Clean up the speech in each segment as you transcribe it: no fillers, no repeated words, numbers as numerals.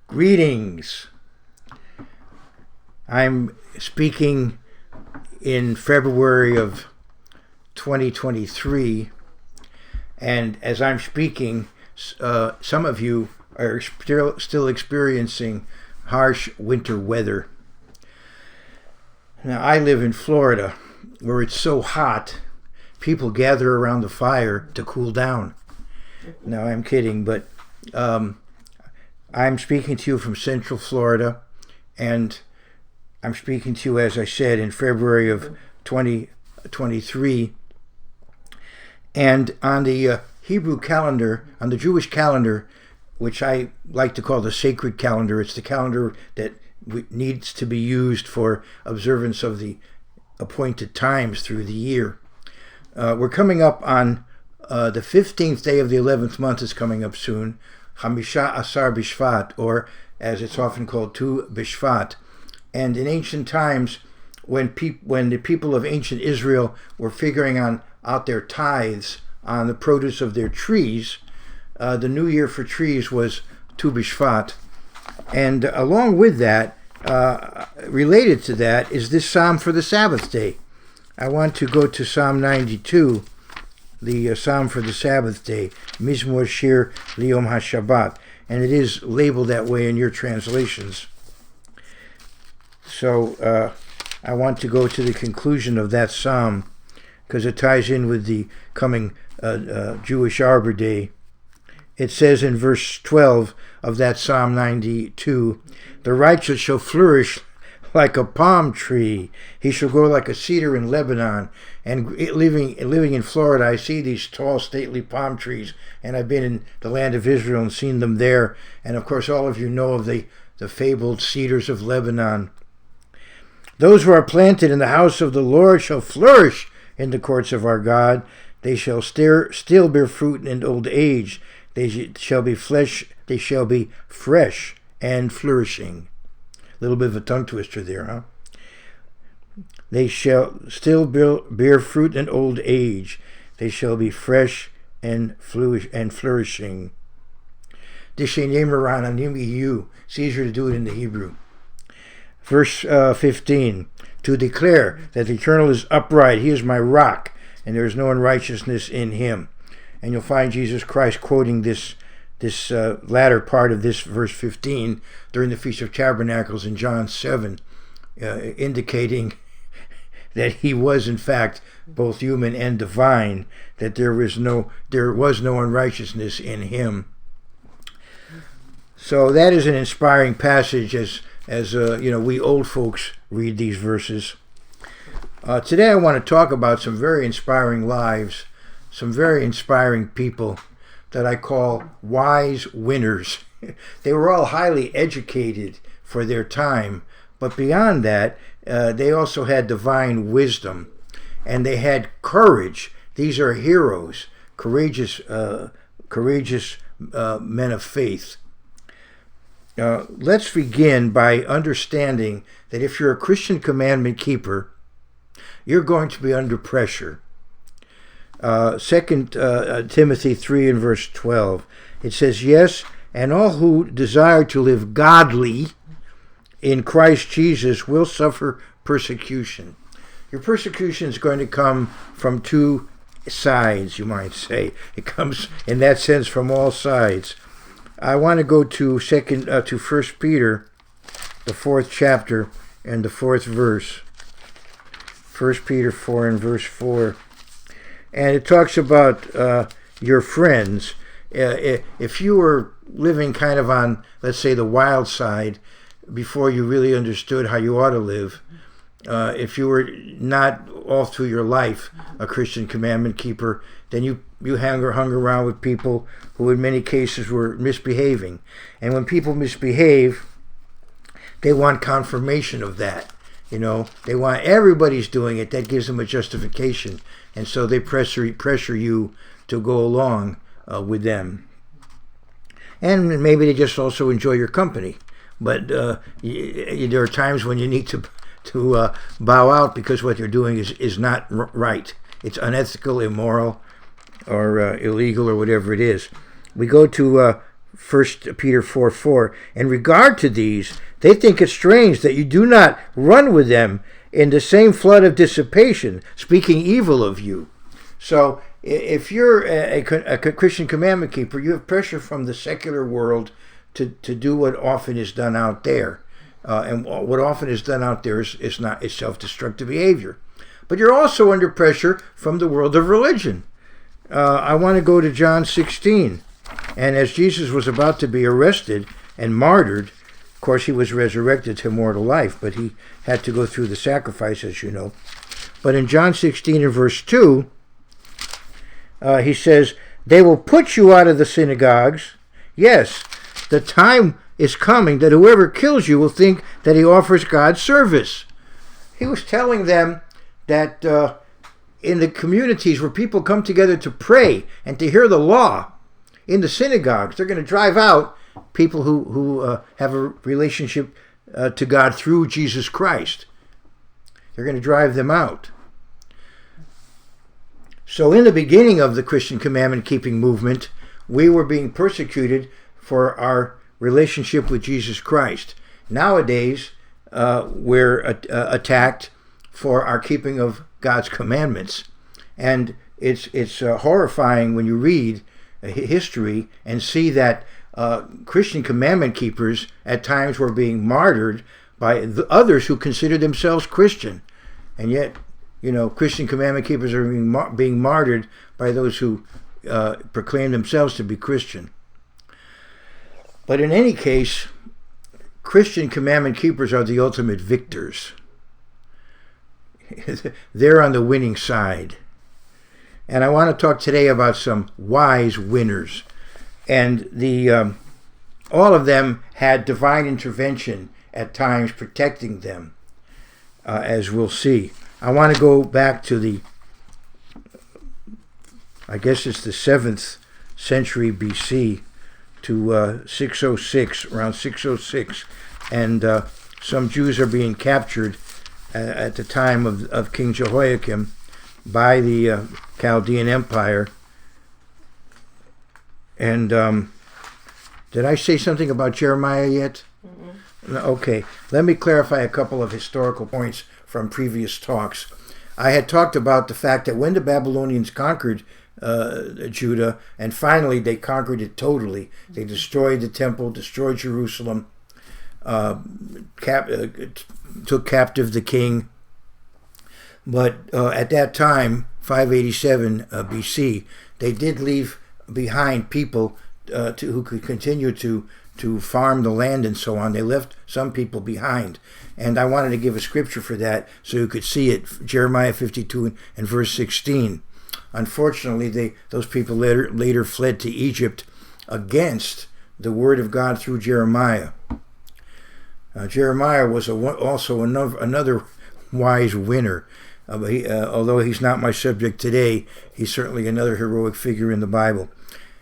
Greetings. I'm speaking in February of 2023, and as I'm speaking, some of you are still experiencing harsh winter weather. Now, I live in Florida, where it's so hot, people gather around the fire to cool down. No, I'm kidding, but I'm speaking to you from Central Florida, and I'm speaking to you, as I said, in February of 2023. And on the Hebrew calendar, on the Jewish calendar, which I like to call the sacred calendar, it's the calendar that needs to be used for observance of the appointed times through the year. We're coming up on the 15th day of the 11th month is coming up soon, Hamisha Asar Bishvat, or as it's often called, Tu Bishvat. And in ancient times, when the people of ancient Israel were figuring out their tithes on the produce of their trees, the new year for trees was Tu Bishvat. And along with that, related to that, is this psalm for the Sabbath day. I want to go to Psalm 92, the psalm for the Sabbath day, Mizmor Shir Liyom HaShabbat, and it is labeled that way in your translations. So I want to go to the conclusion of that psalm because it ties in with the coming Jewish Arbor Day. It says in verse 12 of that Psalm 92, "The righteous shall flourish like a palm tree. He shall grow like a cedar in Lebanon." And living in Florida, I see these tall, stately palm trees, and I've been in the land of Israel and seen them there. And of course, all of you know of the fabled cedars of Lebanon. "Those who are planted in the house of the Lord shall flourish in the courts of our God. They shall still bear fruit in old age. They shall be fresh and flourishing." A little bit of a tongue twister there, huh? "They shall still bear fruit in old age. They shall be fresh and flourishing." It's easier to do it in the Hebrew. Verse 15, "To declare that the Eternal is upright, he is my rock, and there is no unrighteousness in him." And you'll find Jesus Christ quoting this latter part of this verse 15 during the Feast of Tabernacles in John 7, indicating that he was in fact both human and divine, that there was no unrighteousness in him. So that is an inspiring passage as we old folks read these verses. Today I want to talk about some very inspiring lives, some very inspiring people that I call wise winners. They were all highly educated for their time, but beyond that, they also had divine wisdom, and they had courage. These are heroes, courageous men of faith. Let's begin by understanding that if you're a Christian commandment keeper, you're going to be under pressure. 2 Timothy 3 and verse 12, it says, "Yes, and all who desire to live godly in Christ Jesus will suffer persecution." Your persecution is going to come from two sides, you might say. It comes, in that sense, from all sides. I want to go to 1 Peter, the 4th chapter, and the 4th verse. 1 Peter 4 and verse 4. And it talks about your friends. If you were living kind of on, let's say, the wild side before you really understood how you ought to live, if you were not all through your life a Christian commandment keeper, then you hung around with people who in many cases were misbehaving. And when people misbehave, they want confirmation of that. They want everybody's doing it. That gives them a justification. And so they pressure you to go along with them. And maybe they just also enjoy your company. But there are times when you need to bow out because what they're doing is not right. It's unethical, immoral, or illegal, or whatever it is. We go to 1 Peter 4:4. In regard to these, they think it strange that you do not run with them in the same flood of dissipation, speaking evil of you. So if you're a Christian commandment keeper, you have pressure from the secular world to do what often is done out there. And what often is done out there is self-destructive behavior. But you're also under pressure from the world of religion. I want to go to John 16. And as Jesus was about to be arrested and martyred, of course he was resurrected to mortal life, but he had to go through the sacrifice, as you know. But in John 16 and verse 2, he says, they will put you out of the synagogues. Yes, the time is coming that whoever kills you will think that he offers God service. He was telling them that in the communities where people come together to pray and to hear the law, in the synagogues, they're going to drive out people who have a relationship to God through Jesus Christ. They're going to drive them out. So in the beginning of the Christian commandment-keeping movement, we were being persecuted for our relationship with Jesus Christ. Nowadays, we're attacked for our keeping of God's commandments. And it's horrifying when you read history and see that Christian commandment keepers at times were being martyred by the others who consider themselves Christian. And yet, Christian commandment keepers are being martyred by those who proclaim themselves to be Christian. But in any case, Christian commandment keepers are the ultimate victors. They're on the winning side. And I want to talk today about some wise winners. And all of them had divine intervention at times protecting them, as we'll see. I want to go back to I guess it's the 7th century BC to 606, around 606. And some Jews are being captured at the time of King Jehoiakim by the Chaldean Empire. And did I say something about Jeremiah yet? Mm-hmm. Okay, let me clarify a couple of historical points from previous talks. I had talked about the fact that when the Babylonians conquered Judah, and finally they conquered it totally, they destroyed the temple, destroyed Jerusalem, took captive the king. But at that time, 587 BC, they did leave behind people who could continue to farm the land and so on. They left some people behind. And I wanted to give a scripture for that so you could see it. Jeremiah 52 and verse 16. Unfortunately, those people later fled to Egypt against the word of God through Jeremiah. Jeremiah was also another wise winner. Although he's not my subject today, he's certainly another heroic figure in the Bible.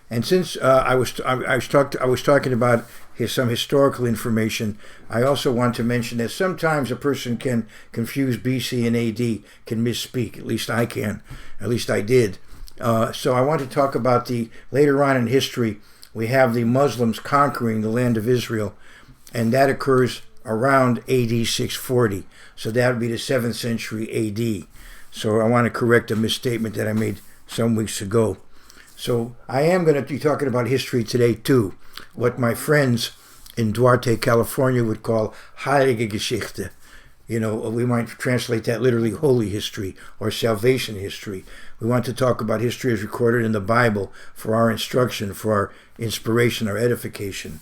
And since I was talking about some historical information, I also want to mention that sometimes a person can confuse BC and AD, can misspeak. At least I can. At least I did. So I want to talk about later on in history, we have the Muslims conquering the land of Israel, and that occurs around AD 640. So that would be the 7th century AD. So I want to correct a misstatement that I made some weeks ago. So I am going to be talking about history today too, what my friends in Duarte, California would call Heilige Geschichte. We might translate that literally holy history or salvation history. We want to talk about history as recorded in the Bible for our instruction, for our inspiration, our edification.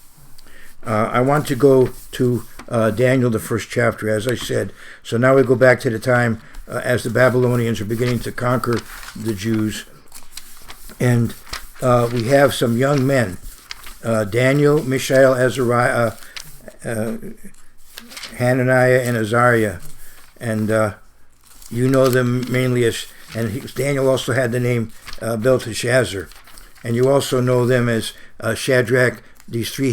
I want to go to Daniel, the 1st chapter, as I said. So now we go back to the time as the Babylonians are beginning to conquer the Jews. And we have some young men, Daniel, Mishael, Azariah, Hananiah, and Azariah. And you know them mainly as, and Daniel also had the name Belteshazzar. And you also know them as Shadrach, these three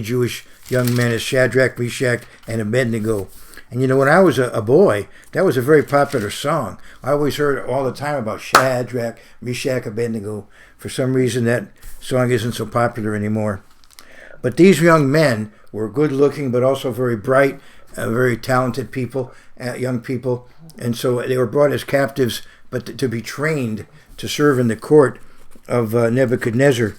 Jewish young men as Shadrach, Meshach, and abed-nego. And when I was a boy, that was a very popular song. I always heard all the time about Shadrach, Meshach, Abed-nego. For some reason, that song isn't so popular anymore. But these young men were good looking, but also very bright, very talented people, young people. And so they were brought as captives, but to be trained to serve in the court of Nebuchadnezzar.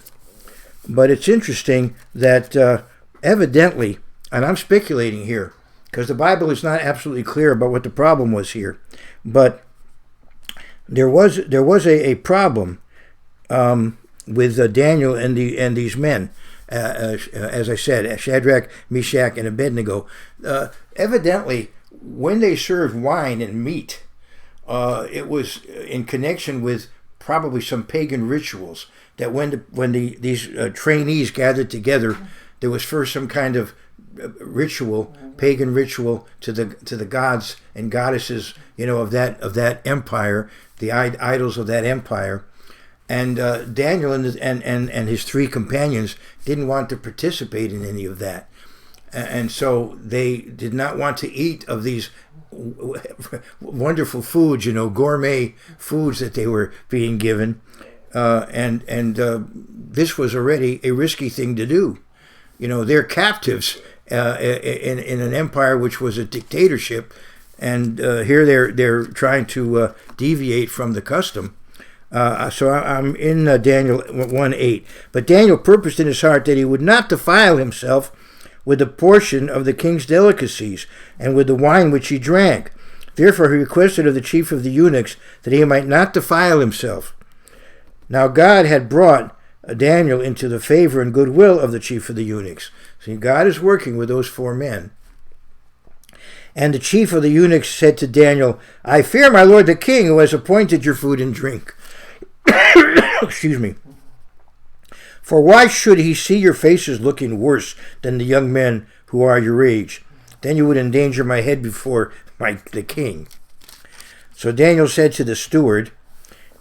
But it's interesting that evidently, and I'm speculating here, because the Bible is not absolutely clear about what the problem was here, but there was a problem with Daniel and these men. As I said, Shadrach, Meshach, and Abed-nego. Evidently, when they served wine and meat, it was in connection with probably some pagan rituals. That when these trainees gathered together, there was first some kind of ritual, pagan ritual to the gods and goddesses, of that empire, the idols of that empire. And Daniel and his three companions didn't want to participate in any of that. And so they did not want to eat of these wonderful foods, gourmet foods that they were being given. And this was already a risky thing to do. They're captives in an empire which was a dictatorship. And here they're trying to deviate from the custom. So I'm in Daniel 1:8. But Daniel purposed in his heart that he would not defile himself with a portion of the king's delicacies and with the wine which he drank. Therefore he requested of the chief of the eunuchs that he might not defile himself. Now God had brought Daniel into the favor and goodwill of the chief of the eunuchs. See, God is working with those four men. And the chief of the eunuchs said to Daniel, I fear my lord the king, who has appointed your food and drink. Excuse me. For why should he see your faces looking worse than the young men who are your age? Then you would endanger my head before the king. So Daniel said to the steward,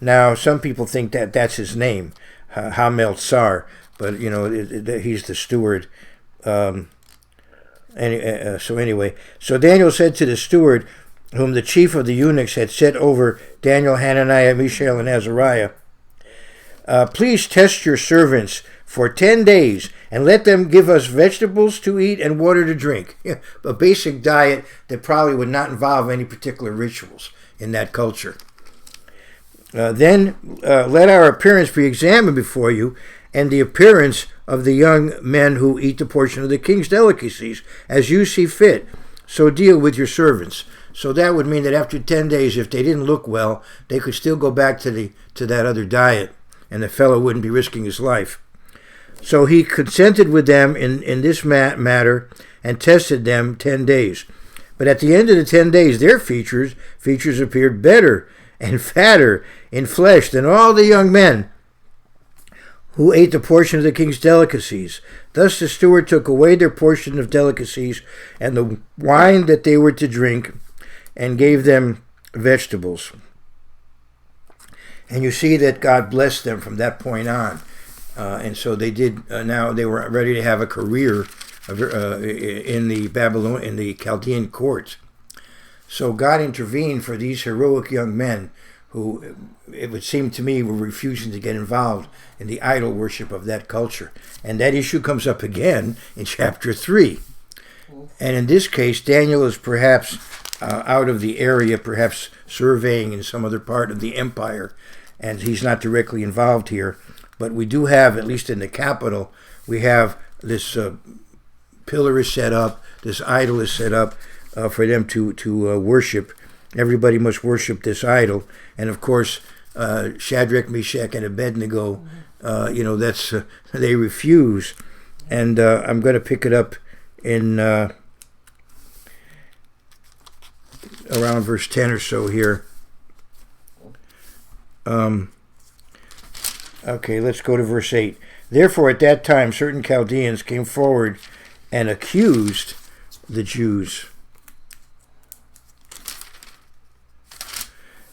now some people think that that's his name, Hamel-Tsar, but he's the steward. So Daniel said to the steward, whom the chief of the eunuchs had set over Daniel, Hananiah, Mishael, and Azariah, please test your servants for 10 days and let them give us vegetables to eat and water to drink. Yeah, a basic diet that probably would not involve any particular rituals in that culture. Then let our appearance be examined before you, and the appearance of the young men who eat the portion of the king's delicacies, as you see fit. So deal with your servants. So that would mean that after 10 days, if they didn't look well, they could still go back to that other diet, and the fellow wouldn't be risking his life. So he consented with them in this matter and tested them 10 days. But at the end of the 10 days, their features appeared better and fatter in flesh than all the young men who ate the portion of the king's delicacies. Thus the steward took away their portion of delicacies and the wine that they were to drink, and gave them vegetables. And you see that God blessed them from that point on. And so they did. Now they were ready to have a career in the Chaldean courts. So God intervened for these heroic young men who, it would seem to me, were refusing to get involved in the idol worship of that culture. And that issue comes up again in chapter 3. And in this case, Daniel is perhaps out of the area, perhaps surveying in some other part of the empire, and he's not directly involved here. But we do have, at least in the capital, we have this pillar is set up, this idol is set up for them to worship. Everybody must worship this idol. And of course, Shadrach, Meshach, and Abed-nego, they refuse. And I'm going to pick it up in around verse 10 or so here. Okay, let's go to verse 8. Therefore, at that time, certain Chaldeans came forward and accused the Jews.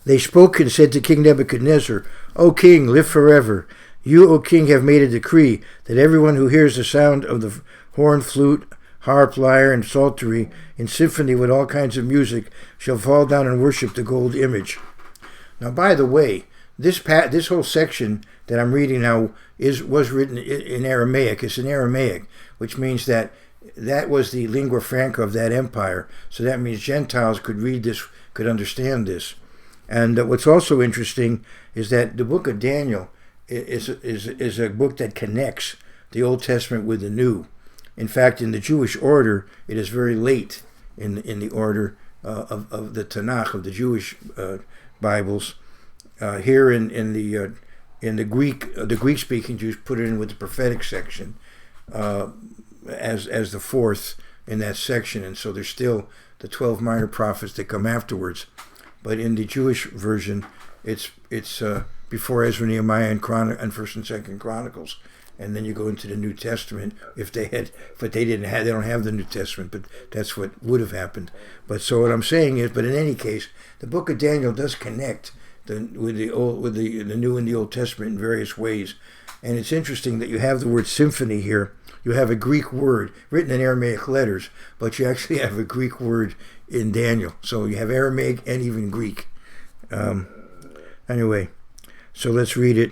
They spoke and said to King Nebuchadnezzar, O king, live forever. You, O king, have made a decree that everyone who hears the sound of the horn, flute, harp, lyre, and psaltery, in symphony with all kinds of music, shall fall down and worship the gold image. Now, by the way, this whole section that I'm reading now was written in Aramaic. It's in Aramaic, which means that was the lingua franca of that empire. So that means Gentiles could read this, could understand this. And what's also interesting is that the book of Daniel is a book that connects the Old Testament with the New. In fact, in the Jewish order, it is very late in the order of the Tanakh, of the Jewish Bibles. Here in the Greek, the Greek-speaking Jews put it in with the prophetic section as the fourth in that section, and so there's still the 12 minor prophets that come afterwards. But in the Jewish version, it's before Ezra, Nehemiah, and 1st and 2nd Chronicles, and then you go into the New Testament if they had, but they don't have the New Testament, but that's what would have happened. But so what I'm saying is, but in any case, the book of Daniel does connect with the New and the Old Testament in various ways, and it's interesting that you have the word symphony here. You have a Greek word written in Aramaic letters, but you actually have a Greek word in Daniel. So you have Aramaic and even Greek. Anyway, so let's read it.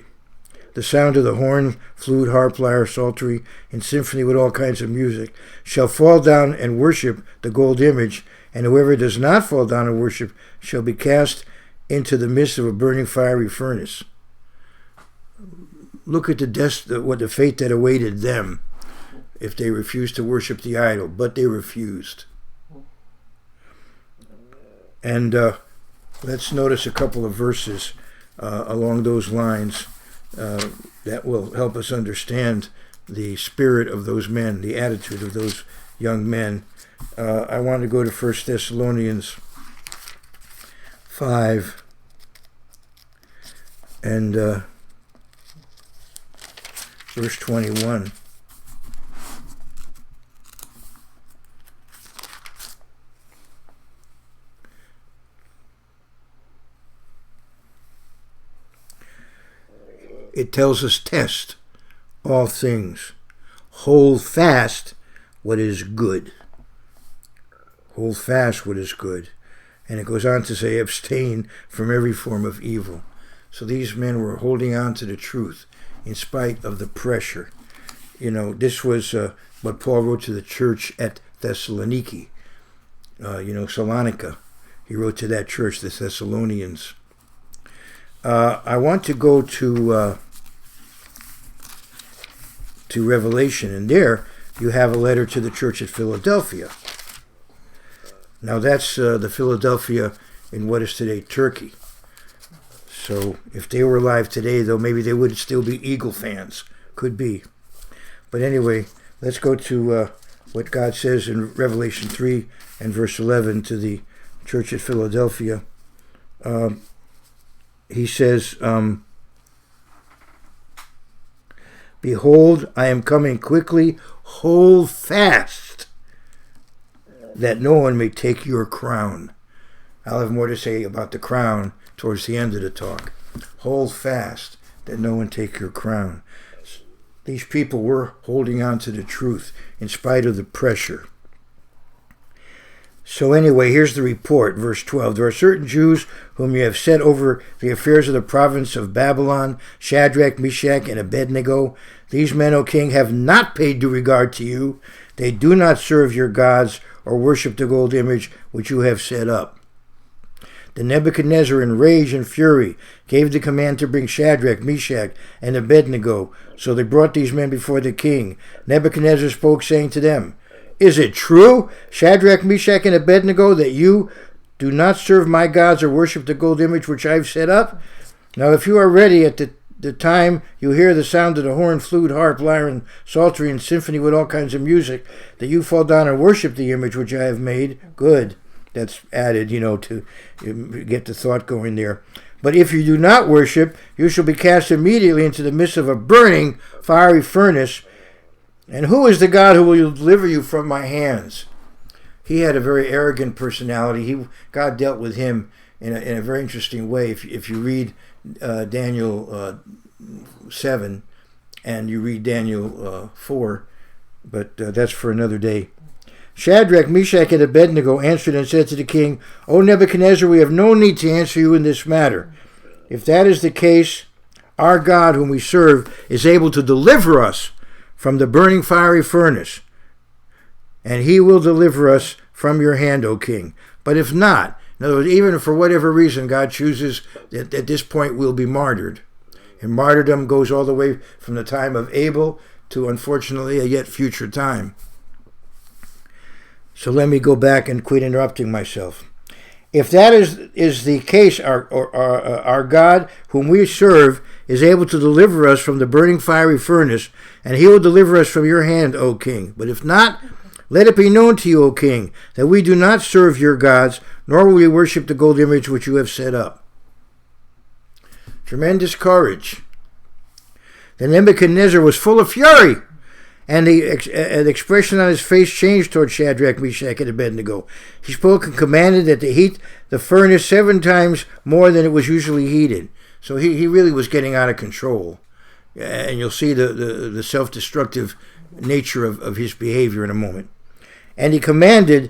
The sound of the horn, flute, harp, lyre, psaltery, and symphony with all kinds of music shall fall down and worship the gold image, and whoever does not fall down and worship shall be cast into the midst of a burning fiery furnace. Look at the fate that awaited them if they refused to worship the idol, but they refused. And let's notice a couple of verses along those lines that will help us understand the spirit of those men, the attitude of those young men. I want to go to 1 Thessalonians 5 and verse 21. It tells us, test all things. Hold fast what is good. Hold fast what is good. And it goes on to say, abstain from every form of evil. So these men were holding on to the truth in spite of the pressure. You know, this was what Paul wrote to the church at Thessaloniki. Salonica. He wrote to that church, the Thessalonians. I want to go to Revelation, and there you have a letter to the church at Philadelphia. Now that's the Philadelphia in what is today Turkey. So if they were alive today, though, maybe they would still be Eagle fans. Could be. But anyway, let's go to what God says in Revelation 3 and verse 11 to the church at Philadelphia. He says, behold, I am coming quickly. Hold fast, that no one may take your crown. I'll have more to say about the crown towards the end of the talk. Hold fast, that no one take your crown. These people were holding on to the truth in spite of the pressure. So anyway, here's the report, verse 12. There are certain Jews whom you have set over the affairs of the province of Babylon, Shadrach, Meshach, and abed-nego. These men, O king, have not paid due regard to you. They do not serve your gods or worship the gold image which you have set up. Then Nebuchadnezzar, in rage and fury, gave the command to bring Shadrach, Meshach, and abed-nego. So they brought these men before the king. Nebuchadnezzar spoke, saying to them, is it true, Shadrach, Meshach, and abed-nego, that you do not serve my gods or worship the gold image which I have set up? Now if you are ready at the time you hear the sound of the horn, flute, harp, lyre, and psaltery, and symphony with all kinds of music, that you fall down and worship the image which I have made, good. That's added, to get the thought going there. But if you do not worship, you shall be cast immediately into the midst of a burning fiery furnace. And who is the God who will deliver you from my hands? He had a very arrogant personality. God dealt with him in a very interesting way. If you read Daniel 7 and you read Daniel 4, but that's for another day. Shadrach, Meshach, and Abed-nego answered and said to the king, O Nebuchadnezzar, we have no need to answer you in this matter. If that is the case, our God, whom we serve, is able to deliver us from the burning fiery furnace, and he will deliver us from your hand, O king. But if not, in other words, even for whatever reason God chooses that at this point we'll be martyred. And martyrdom goes all the way from the time of Abel to, unfortunately, a yet future time. So let me go back and quit interrupting myself. If that is the case, our God, whom we serve, is able to deliver us from the burning fiery furnace, and he will deliver us from your hand, O king. But if not, let it be known to you, O king, that we do not serve your gods, nor will we worship the gold image which you have set up. Tremendous courage. Then Nebuchadnezzar was full of fury, and the expression on his face changed toward Shadrach, Meshach, and Abed-nego. He spoke and commanded that they heat the furnace 7 times more than it was usually heated. So he really was getting out of control. And you'll see the self-destructive nature of his behavior in a moment. And he commanded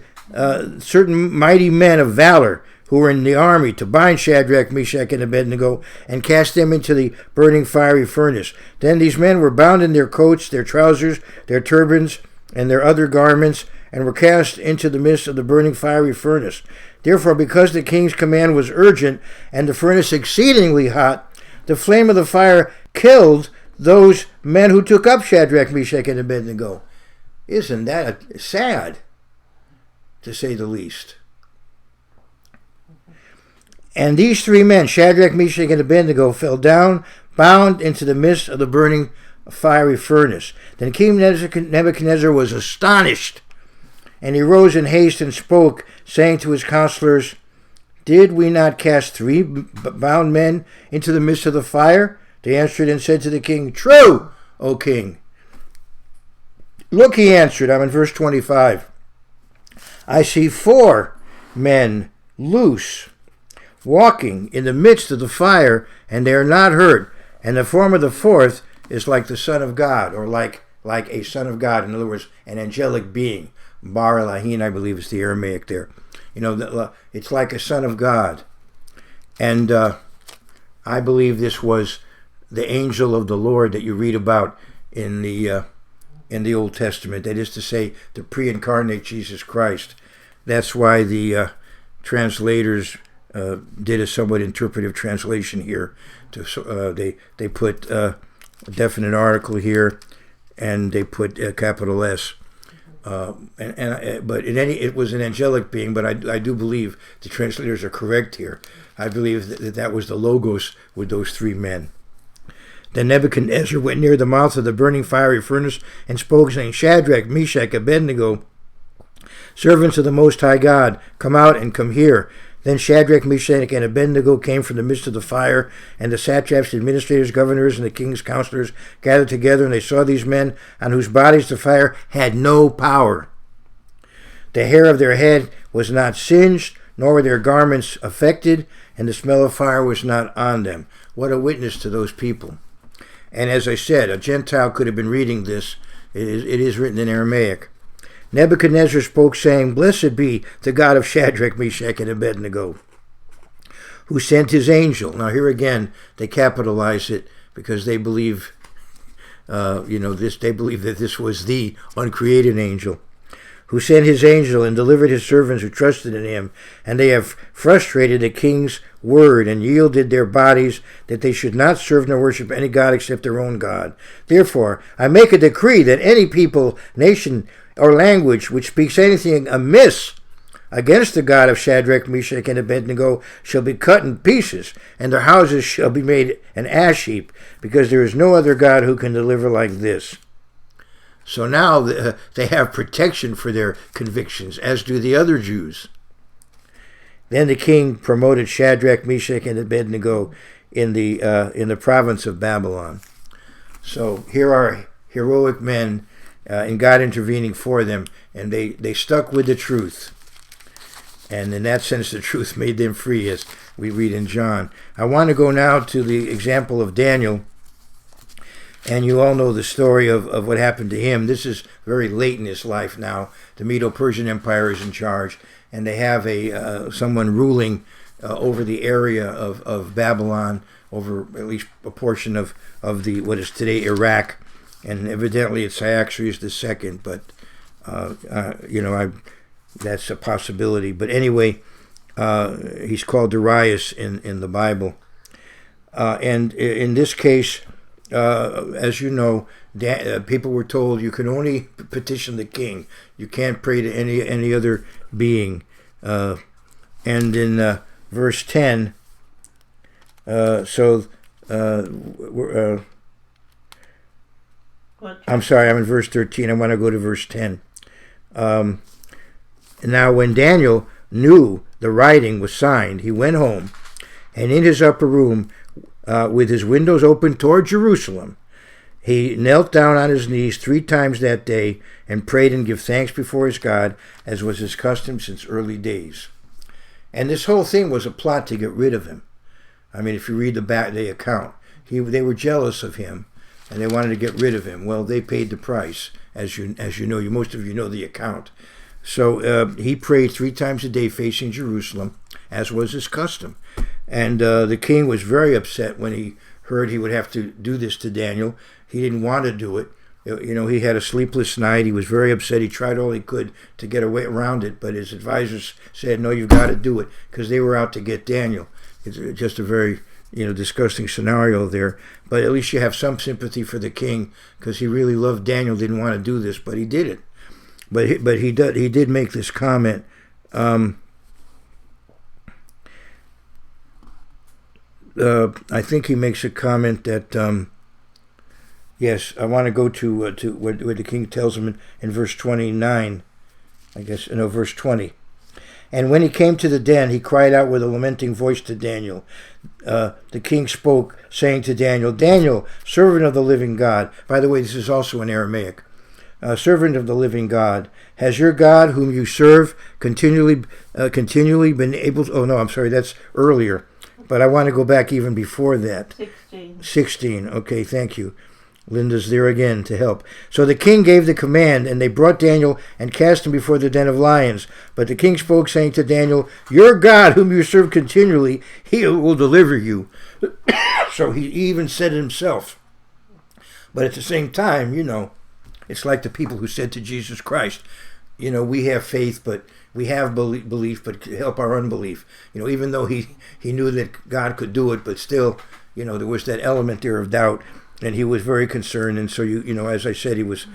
certain mighty men of valor who were in the army to bind Shadrach, Meshach, and Abed-nego and cast them into the burning fiery furnace. Then these men were bound in their coats, their trousers, their turbans, and their other garments, and were cast into the midst of the burning fiery furnace. Therefore, because the king's command was urgent and the furnace exceedingly hot, the flame of the fire killed those men who took up Shadrach, Meshach, and Abed-nego. Isn't that sad, to say the least? And these 3 men, Shadrach, Meshach, and Abed-nego, fell down, bound into the midst of the burning fiery furnace. Then King Nebuchadnezzar was astonished, and he rose in haste and spoke, saying to his counselors, Did we not cast 3 bound men into the midst of the fire? They answered and said to the king, True, O king. Look, he answered, I'm in verse 25. I see 4 men loose, walking in the midst of the fire, and they are not hurt. And the form of the 4th is like the Son of God, or like a Son of God. In other words, an angelic being. Bar Elohim, I believe, is the Aramaic there. It's like a Son of God. And I believe this was the angel of the Lord that you read about in the Old Testament. That is to say, the pre-incarnate Jesus Christ. That's why the translators did a somewhat interpretive translation here. They put a definite article here, and they put a capital S. But it was an angelic being. But I do believe the translators are correct here. I believe that was the Logos with those 3 men. Then Nebuchadnezzar went near the mouth of the burning fiery furnace and spoke, saying, Shadrach, Meshach, Abed-nego, servants of the Most High God, come out and come here. Then Shadrach, Meshach, and Abed-nego came from the midst of the fire, and the satraps, administrators, governors, and the king's counselors gathered together, and they saw these men on whose bodies the fire had no power. The hair of their head was not singed, nor were their garments affected, and the smell of fire was not on them. What a witness to those people. And as I said, a Gentile could have been reading this. It is written in Aramaic. Nebuchadnezzar spoke, saying, Blessed be the God of Shadrach, Meshach, and Abed-nego, who sent his angel. Now here again, they capitalize it because they believe, They believe that this was the uncreated angel, who sent his angel and delivered his servants who trusted in him, and they have frustrated the king's word and yielded their bodies that they should not serve nor worship any god except their own God. Therefore, I make a decree that any people, nation, or language which speaks anything amiss against the God of Shadrach, Meshach, and Abed-nego shall be cut in pieces, and their houses shall be made an ash heap, because there is no other God who can deliver like this. So now they have protection for their convictions, as do the other Jews. Then the king promoted Shadrach, Meshach, and Abed-nego in the province of Babylon. So here are heroic men, and God intervening for them, and they stuck with the truth. And in that sense, the truth made them free, as we read in John. I want to go now to the example of Daniel, And you all know the story of what happened to him. This is very late in his life now. The Medo-Persian Empire is in charge, and they have someone ruling over the area of Babylon, over at least a portion of what is today Iraq, and evidently it's Cyaxares II, but that's a possibility. But anyway, he's called Darius in the Bible, and in this case, as you know, people were told you can only petition the king. You can't pray to any other being. And in verse 10, I'm sorry, I'm in verse 13. I want to go to verse 10. Now when Daniel knew the writing was signed, he went home, and in his upper room, with his windows open toward Jerusalem, he knelt down on his knees 3 times that day and prayed and gave thanks before his God, as was his custom since early days. And this whole thing was a plot to get rid of him. I mean, if you read the account, they were jealous of him, and they wanted to get rid of him. Well, they paid the price, as you know. Most of you know the account. So he prayed 3 times a day facing Jerusalem, as was his custom. And the king was very upset when he heard he would have to do this to Daniel. He didn't want to do it. He had a sleepless night. He was very upset. He tried all he could to get away around it, but his advisors said, no, you've got to do it, because they were out to get Daniel. It's just a very disgusting scenario there. But at least you have some sympathy for the king, because he really loved Daniel, didn't want to do this, but he did it. But he did make this comment. I think he makes a comment that, yes, I want to go to where the king tells him in verse 29, verse 20. And when he came to the den, he cried out with a lamenting voice to Daniel. The king spoke, saying to Daniel, Daniel, servant of the living God. By the way, this is also in Aramaic. Servant of the living God, has your God, whom you serve, continually been able to... Oh, no, I'm sorry, that's earlier. But I want to go back even before that. 16. Okay, thank you. Linda's there again to help. So the king gave the command, and they brought Daniel and cast him before the den of lions. But the king spoke, saying to Daniel, your God, whom you serve continually, he will deliver you. So he even said it himself. But at the same time, it's like the people who said to Jesus Christ, we have faith, but we have belief, but help our unbelief. Even though he knew that God could do it, but still, there was that element there of doubt, and he was very concerned. And so as I said, he was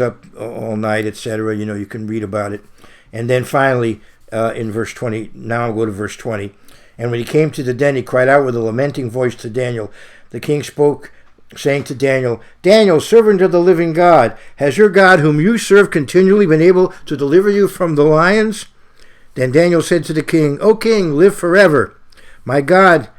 up all night, etc. You can read about it. And then finally, in verse 20, now I'll go to verse 20. And when he came to the den, he cried out with a lamenting voice to Daniel. The king spoke, saying to Daniel, Daniel, servant of the living God, has your God, whom you serve, continually been able to deliver you from the lions? Then Daniel said to the king, O king, live forever. My God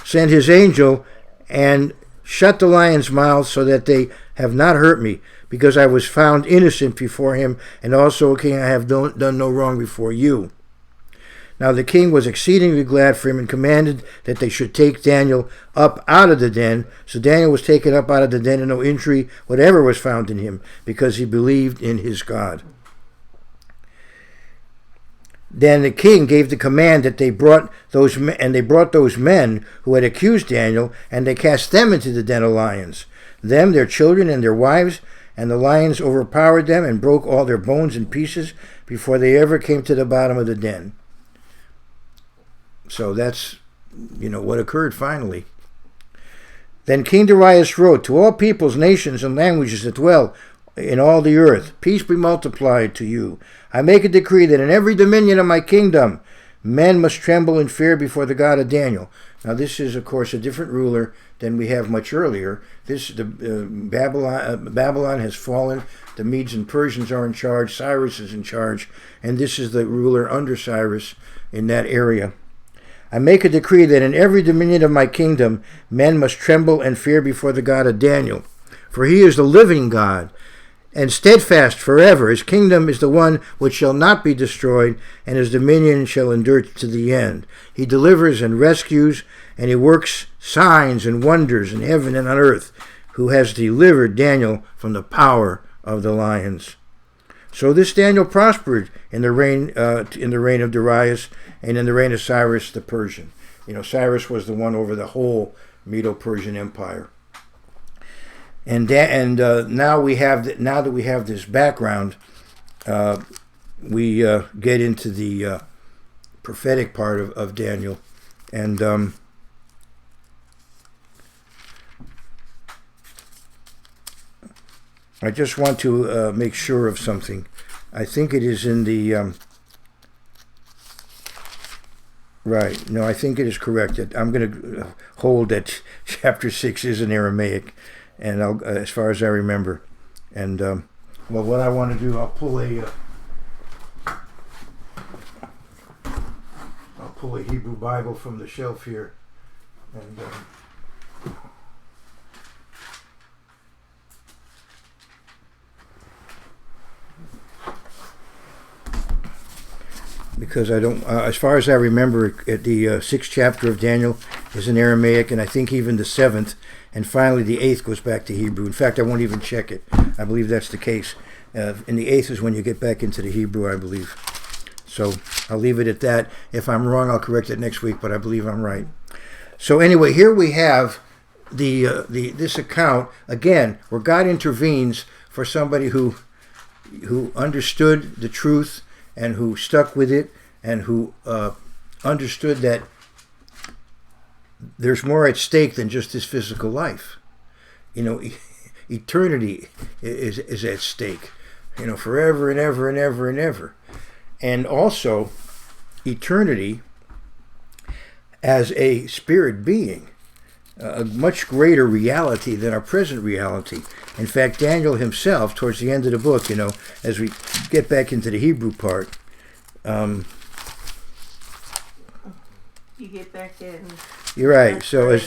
sent his angel and shut the lions' mouths so that they have not hurt me, because I was found innocent before him, and also, O king, I have done no wrong before you. Now the king was exceedingly glad for him and commanded that they should take Daniel up out of the den. So Daniel was taken up out of the den, and no injury whatever was found in him, because he believed in his God. Then the king gave the command that they brought those men who had accused Daniel, and they cast them into the den of lions, them, their children, and their wives. And the lions overpowered them and broke all their bones in pieces before they ever came to the bottom of the den. So that's, what occurred finally. Then King Darius wrote, to all peoples, nations, and languages that dwell in all the earth, peace be multiplied to you. I make a decree that in every dominion of my kingdom, men must tremble in fear before the God of Daniel. Now this is, of course, a different ruler than we have much earlier. Babylon has fallen. The Medes and Persians are in charge. Cyrus is in charge. And this is the ruler under Cyrus in that area. I make a decree that in every dominion of my kingdom, men must tremble and fear before the God of Daniel. For he is the living God, and steadfast forever. His kingdom is the one which shall not be destroyed, and his dominion shall endure to the end. He delivers and rescues, and he works signs and wonders in heaven and on earth. who has delivered Daniel from the power of the lions. So this Daniel prospered in the reign of Darius and in the reign of Cyrus the Persian. Cyrus was the one over the whole Medo-Persian Empire. And now that we have this background, we get into the prophetic part of Daniel, and I just want to make sure of something. I think it is in the right. No, I think it is correct. I'm going to hold that chapter 6 is in Aramaic, and as far as I remember. And well, what I want to do, I'll pull a Hebrew Bible from the shelf here, and because I don't, as far as I remember, the 6th chapter of Daniel is in Aramaic, and I think even the 7th, and finally the 8th goes back to Hebrew. In fact, I won't even check it. I believe that's the case. And the 8th is when you get back into the Hebrew, I believe. So I'll leave it at that. If I'm wrong, I'll correct it next week, but I believe I'm right. So anyway, here we have this account, again, where God intervenes for somebody who understood the truth and who stuck with it, and who understood that there's more at stake than just his physical life. Eternity is at stake, forever and ever and ever and ever. And also, eternity as a spirit being, a much greater reality than our present reality. In fact, Daniel himself, towards the end of the book, as we get back into the Hebrew part, you get back in. You're right. So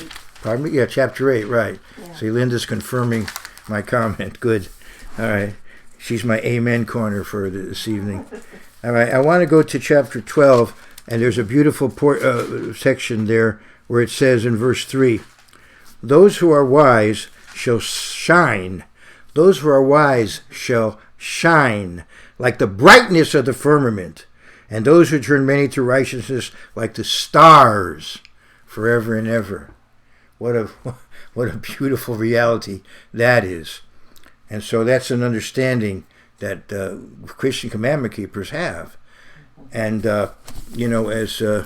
pardon me? Yeah, chapter 8, right. Yeah. See, Linda's confirming my comment. Good. All right. She's my amen corner for this evening. All right. I want to go to chapter 12, and there's a beautiful section there where it says in verse 3, "Those who are wise shall shine. Those who are wise shall shine like the brightness of the firmament, and those who turn many to righteousness like the stars forever and ever." What a beautiful reality that is. And so that's an understanding that Christian commandment keepers have. And, there's a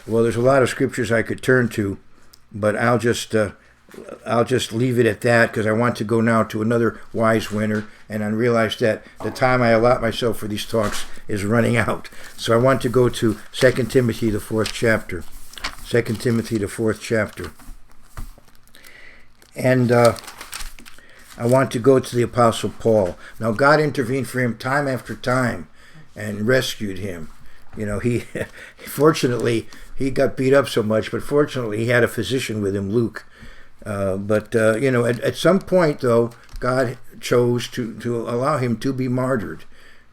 lot of scriptures I could turn to, but I'll just leave it at that, because I want to go now to another wise winner, and I realize that the time I allot myself for these talks is running out. So I want to go to 2 Timothy, the 4th chapter. 2 Timothy, the 4th chapter. And I want to go to the Apostle Paul. Now, God intervened for him time after time and rescued him. He fortunately, he got beat up so much, but fortunately he had a physician with him, Luke. At some point, though, God chose to allow him to be martyred,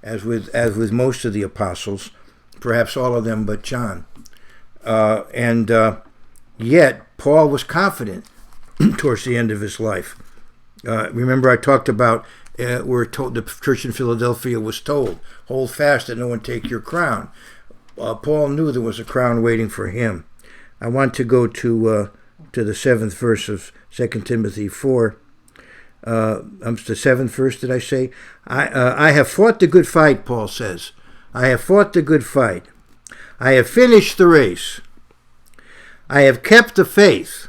as with most of the apostles, perhaps all of them but John. Yet Paul was confident towards the end of his life. Remember, I talked about the church in Philadelphia was told, "Hold fast that no one take your crown." Paul knew there was a crown waiting for him. I want to go to the 7th verse of 2 Timothy 4. The 7th verse, did I say? I have fought the good fight, Paul says. I have fought the good fight. I have finished the race. I have kept the faith.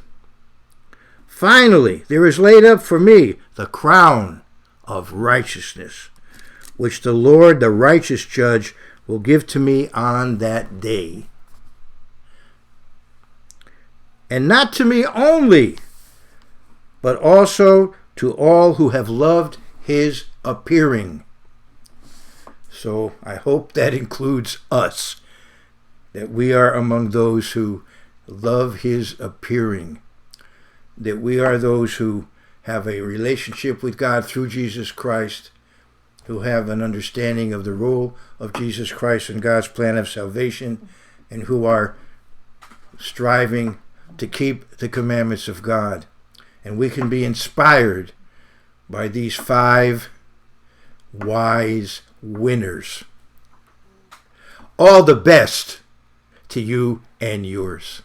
Finally, there is laid up for me the crown of righteousness, which the Lord, the righteous judge, will give to me on that day. And not to me only, but also to all who have loved his appearing. So I hope that includes us, that we are among those who love his appearing, that we are those who have a relationship with God through Jesus Christ, who have an understanding of the role of Jesus Christ in God's plan of salvation, and who are striving to keep the commandments of God And we can be inspired by these 5 wise winners. All the best to you and yours.